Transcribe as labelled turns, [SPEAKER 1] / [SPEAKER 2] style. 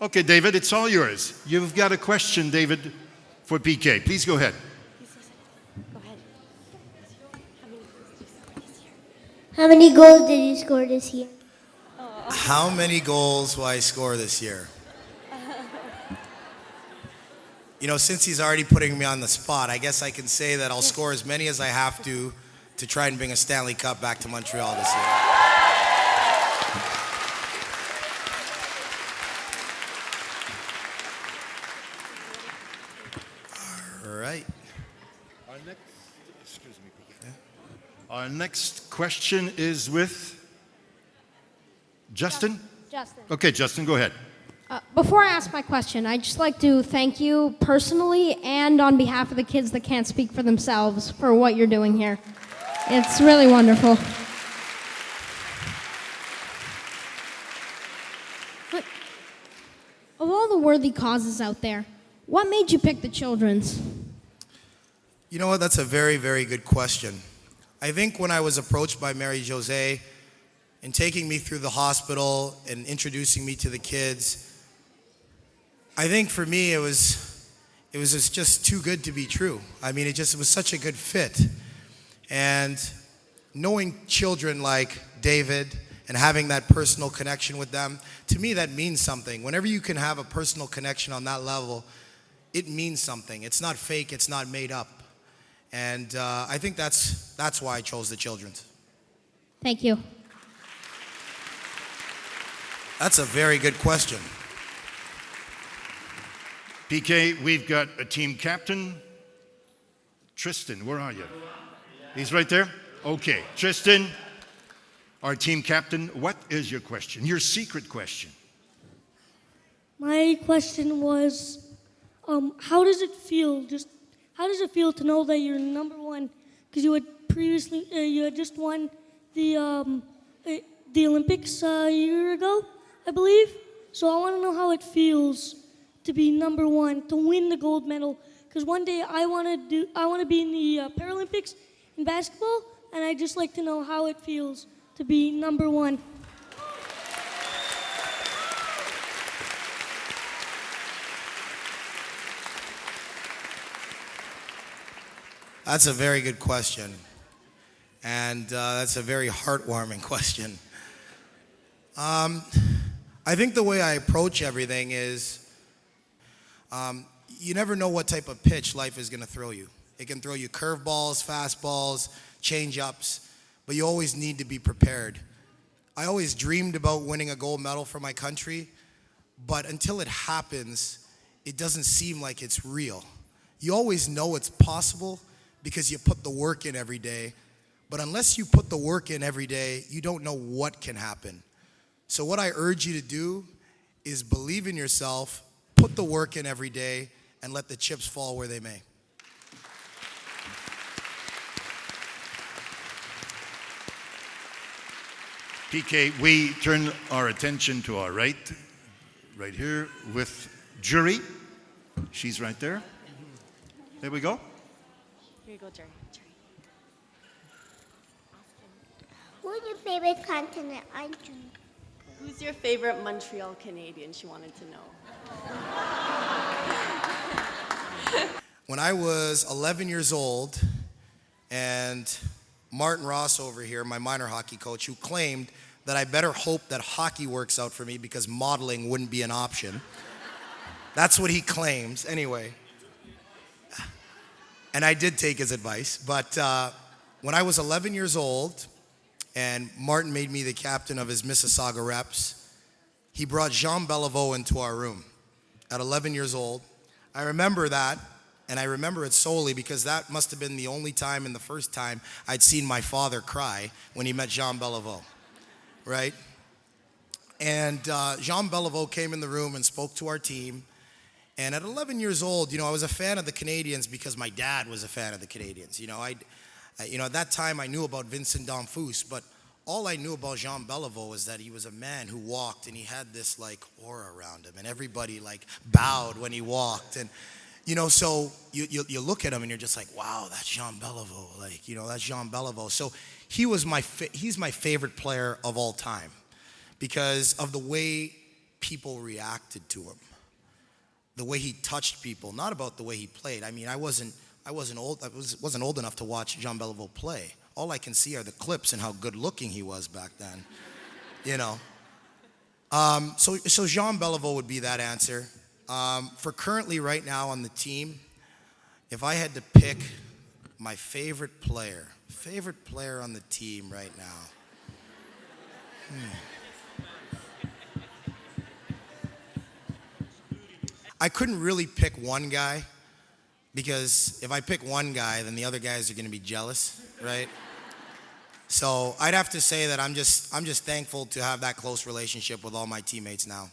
[SPEAKER 1] Okay, David, it's all yours. You've got a question, David, for PK. Please go ahead.
[SPEAKER 2] Go ahead.
[SPEAKER 3] How many goals did you score this year?
[SPEAKER 4] How many goals will I score this year? You know, since he's already putting me on the spot, I guess I can say that I'll score as many as I have to try and bring a Stanley Cup back to Montreal this year. All right.
[SPEAKER 1] Our next question is with Justin?
[SPEAKER 2] Justin.
[SPEAKER 1] Okay, Justin, go ahead.
[SPEAKER 2] Before I ask my question, I'd just like to thank you personally and on behalf of the kids that can't speak for themselves for what you're doing here. It's really wonderful. But of all the worthy causes out there, what made you pick the children's?
[SPEAKER 4] You know what? That's a very, very good question. I think when I was approached by Mary Jose and taking me through the hospital and introducing me to the kids, I think for me it was just too good to be true. I mean, it was such a good fit. And knowing children like David and having that personal connection with them, to me that means something. Whenever you can have a personal connection on that level, it means something. It's not fake, it's not made up. And I think that's why I chose the children's.
[SPEAKER 2] Thank you.
[SPEAKER 4] That's a very good question.
[SPEAKER 1] PK, we've got a team captain. Tristan, where are you? He's right there? Okay. Tristan, our team captain, what is your question? Your secret question.
[SPEAKER 5] My question was, how does it feel? How does it feel to know that you're number one? Because you had just won the Olympics a year ago, I believe. So I want to know how it feels to be number one, to win the gold medal. Because one day I want to be in the Paralympics in basketball, and I'd just like to know how it feels to be number one.
[SPEAKER 4] That's a very good question. And that's a very heartwarming question. I think the way I approach everything is you never know what type of pitch life is going to throw you. It can throw you curveballs, fastballs, change-ups, but you always need to be prepared. I always dreamed about winning a gold medal for my country, but until it happens, it doesn't seem like it's real. You always know it's possible because you put the work in every day, but unless you put the work in every day, you don't know what can happen. So what I urge you to do is believe in yourself, put the work in every day, and let the chips fall where they may.
[SPEAKER 1] PK, we turn our attention to our right here with Jury. She's right there. There we go.
[SPEAKER 2] Here you go, Jerry.
[SPEAKER 3] Who's your favorite continent?
[SPEAKER 6] Who's your favorite Montreal Canadian? She wanted to know.
[SPEAKER 4] When I was 11 years old, and Martin Ross over here, my minor hockey coach, who claimed that I better hope that hockey works out for me because modeling wouldn't be an option. That's what he claims, anyway. And I did take his advice, but when I was 11 years old, and Martin made me the captain of his Mississauga Reps, he brought Jean Beliveau into our room at 11 years old. I remember that, and I remember it solely because that must have been the only time and the first time I'd seen my father cry when he met Jean Beliveau, right? And Jean Beliveau came in the room and spoke to our team. And at 11 years old, you know, I was a fan of the Canadiens because my dad was a fan of the Canadiens. You know, at that time I knew about Vincent D'Anfous, but all I knew about Jean Beliveau was that he was a man who walked and he had this like aura around him and everybody like bowed when he walked. And, you know, so you look at him and you're just like, wow, that's Jean Beliveau. Like, you know, that's Jean Beliveau. So he's my favorite player of all time because of the way people reacted to him, the way he touched people, not about the way he played. I mean, I wasn't old enough to watch Jean Beliveau play. All I can see are the clips and how good looking he was back then, you know. So Jean Beliveau would be that answer. For currently right now on the team, if I had to pick my favorite player on the team right now. I couldn't really pick one guy, because if I pick one guy, then the other guys are going to be jealous, right? So I'd have to say that I'm just thankful to have that close relationship with all my teammates now.